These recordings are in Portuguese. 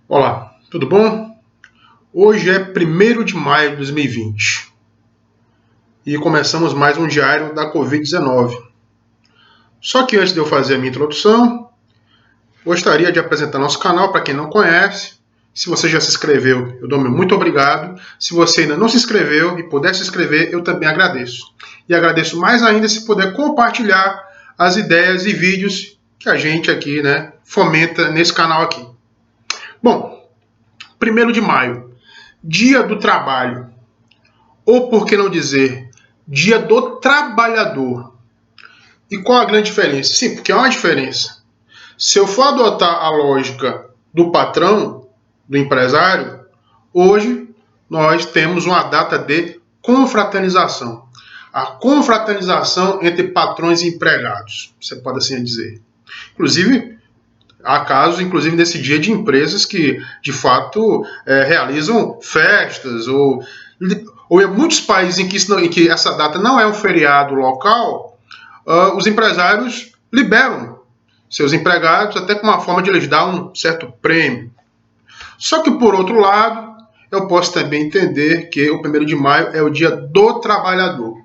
Olá, tudo bom? Hoje é 1º de maio de 2020 e começamos mais um diário da Covid-19. Só que antes de eu fazer a minha introdução, gostaria de apresentar nosso canal para quem não conhece. Se você já se inscreveu, eu dou meu muito obrigado. Se você ainda não se inscreveu e puder se inscrever, eu também agradeço. E agradeço mais ainda se puder compartilhar as ideias e vídeos que a gente aqui, fomenta nesse canal aqui. Bom, 1º de maio, Dia do Trabalho, ou por que não dizer, Dia do Trabalhador. E qual a grande diferença? Sim, porque há uma diferença. Se eu for adotar a lógica do patrão, do empresário, hoje nós temos uma data de confraternização. A confraternização entre patrões e empregados, você pode assim dizer. Inclusive, há casos, nesse dia, de empresas que, de fato, realizam festas, ou em muitos países em que essa data não é um feriado local, os empresários liberam seus empregados, até com uma forma de lhes dar um certo prêmio. Só que, por outro lado, eu posso também entender que o 1º de maio é o Dia do Trabalhador.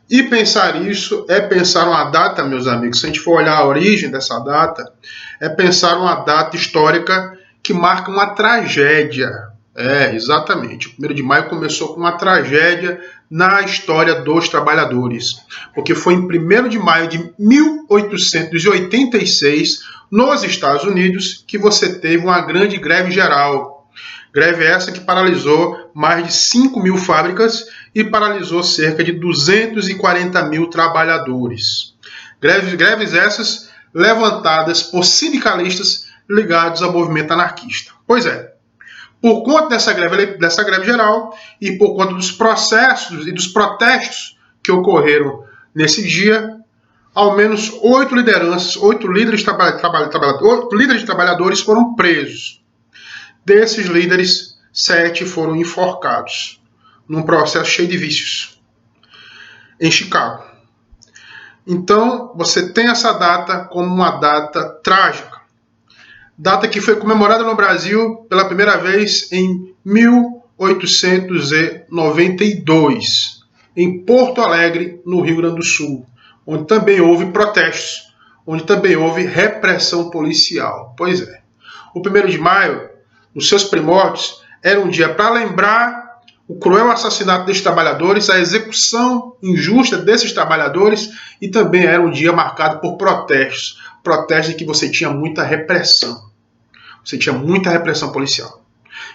E pensar isso é pensar uma data, meus amigos, se a gente for olhar a origem dessa data, é pensar uma data histórica que marca uma tragédia. Exatamente. O 1º de maio começou com uma tragédia na história dos trabalhadores. Porque foi em 1º de maio de 1886, nos Estados Unidos, que você teve uma grande greve geral. Greve essa que paralisou mais de 5.000 fábricas e paralisou cerca de 240 mil trabalhadores. Greves essas levantadas por sindicalistas ligados ao movimento anarquista. Pois é, por conta dessa greve geral e por conta dos processos e dos protestos que ocorreram nesse dia, ao menos 8 líderes de trabalhadores foram presos. Desses líderes, 7 foram enforcados, num processo cheio de vícios, em Chicago. Então, você tem essa data como uma data trágica. Data que foi comemorada no Brasil pela primeira vez em 1892, em Porto Alegre, no Rio Grande do Sul, onde também houve protestos, onde também houve repressão policial. Pois é, o 1º de maio, nos seus primórdios, era um dia para lembrar o cruel assassinato desses trabalhadores, a execução injusta desses trabalhadores, e também era um dia marcado por protestos em que você tinha muita repressão. Você tinha muita repressão policial.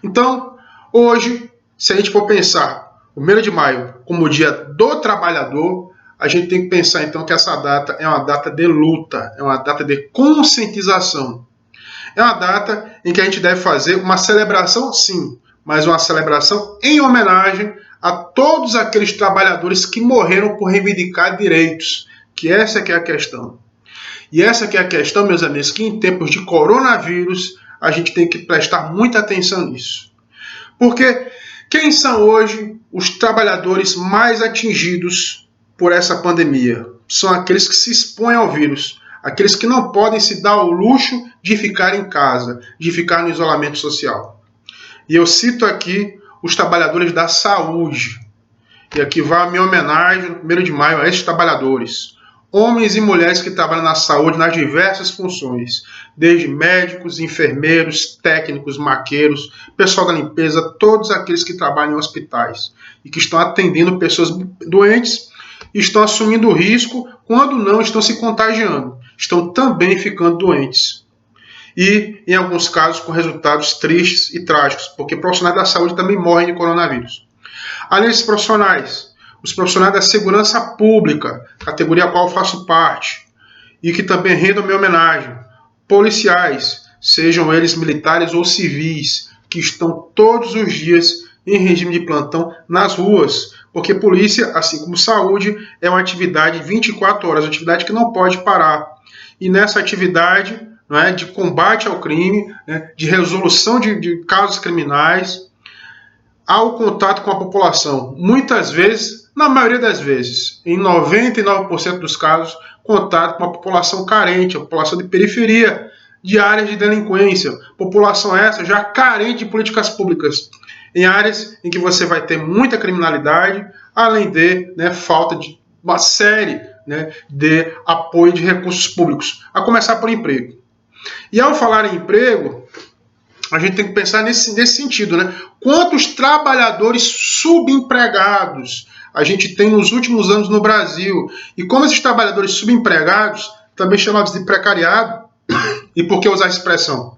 Então, hoje, se a gente for pensar o 1º de maio como o Dia do Trabalhador, a gente tem que pensar então que essa data é uma data de luta, é uma data de conscientização. É uma data em que a gente deve fazer uma celebração, sim, mas uma celebração em homenagem a todos aqueles trabalhadores que morreram por reivindicar direitos, que essa que é a questão. E essa que é a questão, meus amigos, que em tempos de coronavírus a gente tem que prestar muita atenção nisso. Porque quem são hoje os trabalhadores mais atingidos por essa pandemia? São aqueles que se expõem ao vírus, aqueles que não podem se dar ao luxo de ficar em casa, de ficar no isolamento social. E eu cito aqui os trabalhadores da saúde. E aqui vai a minha homenagem no 1º de maio a esses trabalhadores. Homens e mulheres que trabalham na saúde nas diversas funções, desde médicos, enfermeiros, técnicos, maqueiros, pessoal da limpeza, todos aqueles que trabalham em hospitais e que estão atendendo pessoas doentes e estão assumindo o risco quando não estão se contagiando, estão também ficando doentes. E, em alguns casos, com resultados tristes e trágicos, porque profissionais da saúde também morrem de coronavírus. Além desses profissionais, os profissionais da segurança pública, categoria a qual eu faço parte, e que também rendam minha homenagem, policiais, sejam eles militares ou civis, que estão todos os dias em regime de plantão nas ruas, porque polícia, assim como saúde, é uma atividade 24 horas, uma atividade que não pode parar. E nessa atividade, de combate ao crime, de resolução de casos criminais, há o contato com a população. Muitas vezes, na maioria das vezes, em 99% dos casos, contato com a população carente, a população de periferia de áreas de delinquência. População essa já carente de políticas públicas, em áreas em que você vai ter muita criminalidade, além de falta de uma série de apoio de recursos públicos, a começar por emprego. E ao falar em emprego, a gente tem que pensar nesse sentido, Quantos trabalhadores subempregados a gente tem nos últimos anos no Brasil? E como esses trabalhadores subempregados, também chamados de precariado, e por que usar a expressão?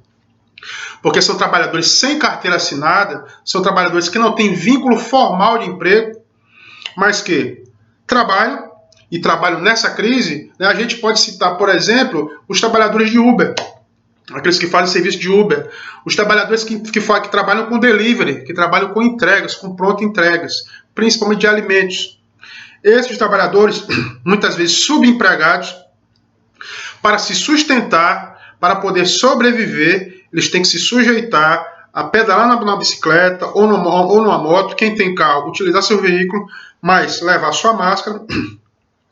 Porque são trabalhadores sem carteira assinada, são trabalhadores que não têm vínculo formal de emprego, mas que trabalham, e trabalham nessa crise. A gente pode citar, por exemplo, os trabalhadores de Uber, aqueles que fazem serviço de Uber, os trabalhadores que trabalham com delivery, que trabalham com entregas, com pronto entregas, principalmente de alimentos. Esses trabalhadores, muitas vezes subempregados, para se sustentar, para poder sobreviver, eles têm que se sujeitar a pedalar na bicicleta ou numa moto, quem tem carro, utilizar seu veículo, mas levar sua máscara,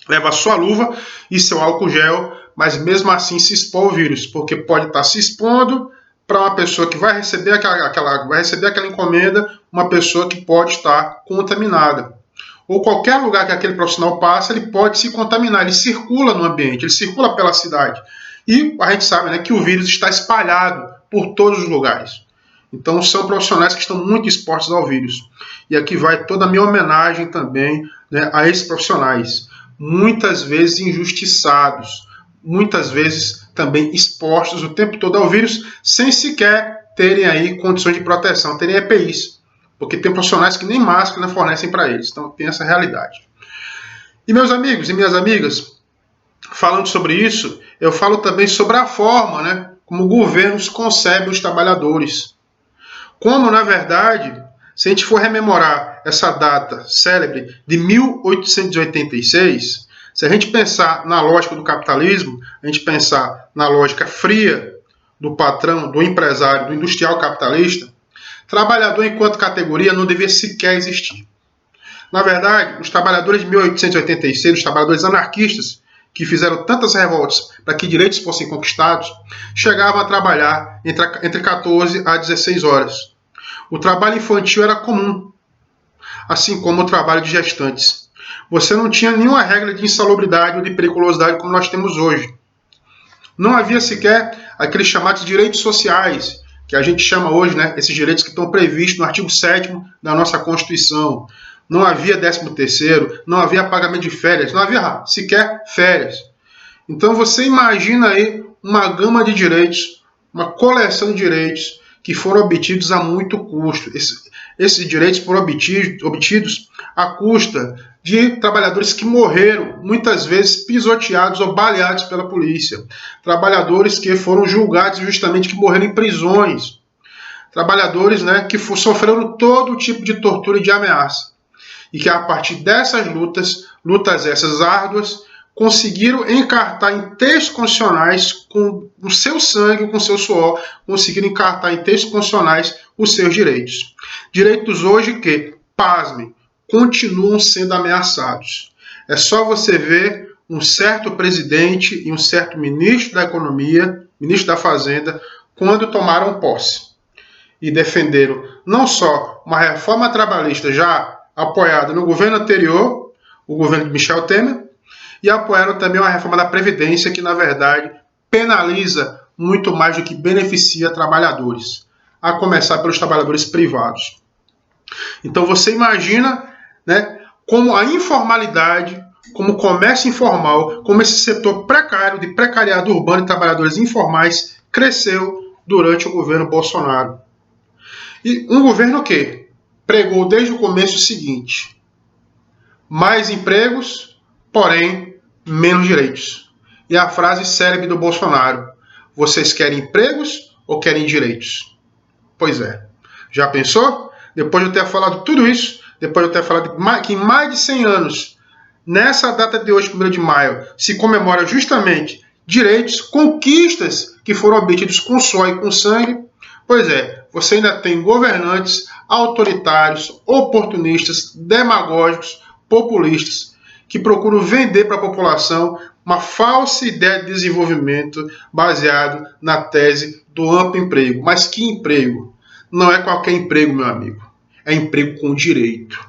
levar sua luva e seu álcool gel, mas mesmo assim se expor ao vírus, porque pode estar se expondo para uma pessoa que vai receber aquela encomenda, uma pessoa que pode estar contaminada. Ou qualquer lugar que aquele profissional passa, ele pode se contaminar, ele circula no ambiente, ele circula pela cidade. E a gente sabe que o vírus está espalhado por todos os lugares. Então são profissionais que estão muito expostos ao vírus. E aqui vai toda a minha homenagem também a esses profissionais, muitas vezes injustiçados, muitas vezes também expostos o tempo todo ao vírus, sem sequer terem aí condições de proteção, terem EPIs, porque tem profissionais que nem máscara fornecem para eles. Então tem essa realidade. E meus amigos e minhas amigas, falando sobre isso, eu falo também sobre a forma como governos concebem os trabalhadores. Como, na verdade, se a gente for rememorar essa data célebre de 1886, se a gente pensar na lógica do capitalismo, a gente pensar na lógica fria do patrão, do empresário, do industrial capitalista, trabalhador enquanto categoria não devia sequer existir. Na verdade, os trabalhadores de 1886, os trabalhadores anarquistas, que fizeram tantas revoltas para que direitos fossem conquistados, chegavam a trabalhar entre 14 a 16 horas. O trabalho infantil era comum, assim como o trabalho de gestantes. Você não tinha nenhuma regra de insalubridade ou de periculosidade como nós temos hoje. Não havia sequer aqueles chamados direitos sociais, que a gente chama hoje, esses direitos que estão previstos no artigo 7º da nossa Constituição. Não havia 13º, não havia pagamento de férias, não havia sequer férias. Então você imagina aí uma gama de direitos, uma coleção de direitos que foram obtidos a muito custo. Esses direitos foram obtidos à custa de trabalhadores que morreram, muitas vezes pisoteados ou baleados pela polícia. Trabalhadores que foram julgados justamente, que morreram em prisões. Trabalhadores que sofreram todo tipo de tortura e de ameaça. E que a partir dessas lutas essas árduas, conseguiram encartar em textos constitucionais, com o seu sangue, com o seu suor, conseguiram encartar em textos constitucionais os seus direitos. Direitos hoje que, pasmem, continuam sendo ameaçados. É só você ver um certo presidente e um certo ministro da Economia, ministro da Fazenda, quando tomaram posse e defenderam não só uma reforma trabalhista já apoiada no governo anterior, o governo de Michel Temer, e apoiaram também uma reforma da Previdência que, na verdade, penaliza muito mais do que beneficia trabalhadores, a começar pelos trabalhadores privados. Então você imagina como a informalidade, como o comércio informal, como esse setor precário, de precariado urbano e trabalhadores informais, cresceu durante o governo Bolsonaro. E um governo que pregou desde o começo o seguinte: mais empregos, porém menos direitos. E a frase célebre do Bolsonaro: vocês querem empregos ou querem direitos? Pois é. Já pensou? Depois de eu ter falado tudo isso, depois de eu ter falado que em mais de 100 anos, nessa data de hoje, 1º de maio, se comemora justamente direitos, conquistas que foram obtidos com suor e com sangue, pois é, você ainda tem governantes autoritários, oportunistas, demagógicos, populistas, que procuram vender para a população uma falsa ideia de desenvolvimento baseado na tese do amplo emprego. Mas que emprego? Não é qualquer emprego, meu amigo. É emprego com direito.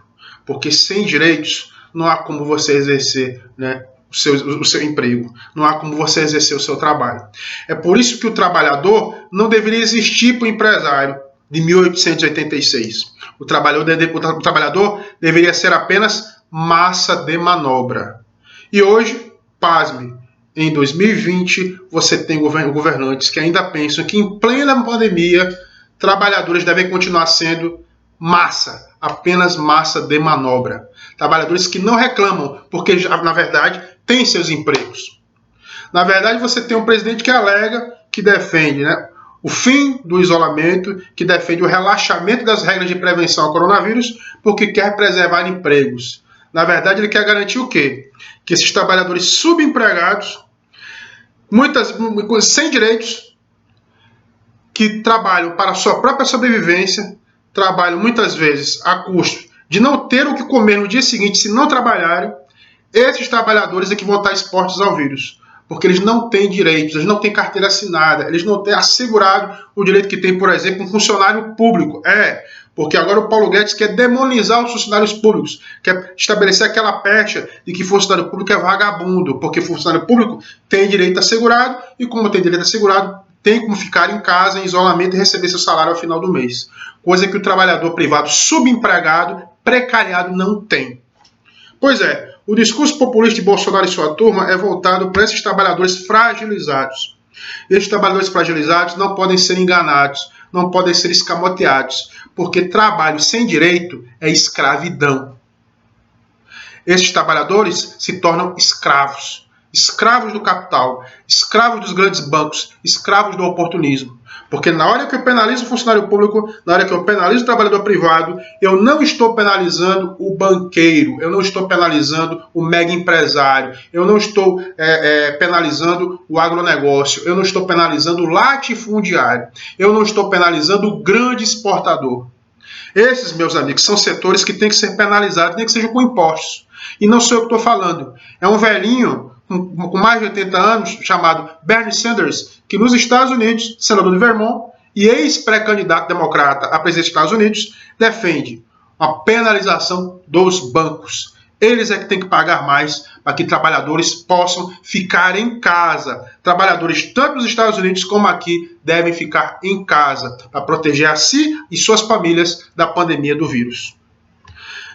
Porque sem direitos não há como você exercer, né, o seu emprego. Não há como você exercer o seu trabalho. É por isso que o trabalhador não deveria existir para o empresário de 1886. O trabalhador deveria ser apenas massa de manobra. E hoje, pasme, em 2020, você tem governantes que ainda pensam que em plena pandemia, trabalhadores devem continuar sendo massa, apenas massa de manobra. Trabalhadores que não reclamam, porque na verdade têm seus empregos. Na verdade, você tem um presidente que alega, que defende, né, o fim do isolamento, que defende o relaxamento das regras de prevenção ao coronavírus, porque quer preservar empregos. Na verdade, ele quer garantir o quê? Que esses trabalhadores subempregados, sem direitos, que trabalham para a sua própria sobrevivência, trabalham muitas vezes a custo de não ter o que comer no dia seguinte se não trabalharem, esses trabalhadores é que vão estar expostos ao vírus. Porque eles não têm direitos, eles não têm carteira assinada, eles não têm assegurado o direito que tem, por exemplo, um funcionário público. Porque agora o Paulo Guedes quer demonizar os funcionários públicos, quer estabelecer aquela pecha de que funcionário público é vagabundo, porque funcionário público tem direito assegurado, e como tem direito assegurado, tem como ficar em casa, em isolamento, e receber seu salário ao final do mês. Coisa que o trabalhador privado subempregado, precariado, não tem. Pois é, o discurso populista de Bolsonaro e sua turma é voltado para esses trabalhadores fragilizados. Esses trabalhadores fragilizados não podem ser enganados, não podem ser escamoteados, porque trabalho sem direito é escravidão. Esses trabalhadores se tornam escravos. Escravos do capital, escravos dos grandes bancos, escravos do oportunismo. Porque na hora que eu penalizo o funcionário público, na hora que eu penalizo o trabalhador privado, eu não estou penalizando o banqueiro, eu não estou penalizando o mega empresário, eu não estou penalizando o agronegócio, eu não estou penalizando o latifundiário, eu não estou penalizando o grande exportador. Esses, meus amigos, são setores que têm que ser penalizados, nem que sejam com impostos. E não sou eu que estou falando, é um velhinho com mais de 80 anos, chamado Bernie Sanders, que nos Estados Unidos, senador de Vermont e ex-pré-candidato democrata a presidente dos Estados Unidos, defende a penalização dos bancos. Eles é que têm que pagar mais para que trabalhadores possam ficar em casa. Trabalhadores tanto nos Estados Unidos como aqui devem ficar em casa para proteger a si e suas famílias da pandemia do vírus.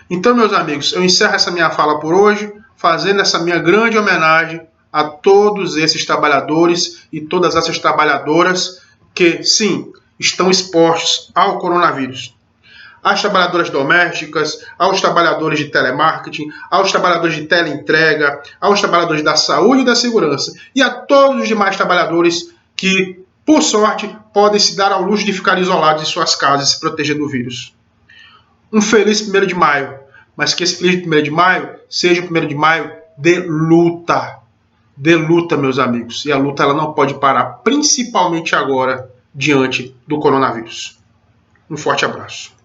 Então, meus amigos, eu encerro essa minha fala por hoje, fazendo essa minha grande homenagem a todos esses trabalhadores e todas essas trabalhadoras que, sim, estão expostos ao coronavírus. Às trabalhadoras domésticas, aos trabalhadores de telemarketing, aos trabalhadores de teleentrega, aos trabalhadores da saúde e da segurança e a todos os demais trabalhadores que, por sorte, podem se dar ao luxo de ficar isolados em suas casas e se proteger do vírus. Um feliz 1º de maio, mas que esse feliz 1º de maio seja um 1º de maio de luta. De luta, meus amigos. E a luta ela não pode parar, principalmente agora, diante do coronavírus. Um forte abraço.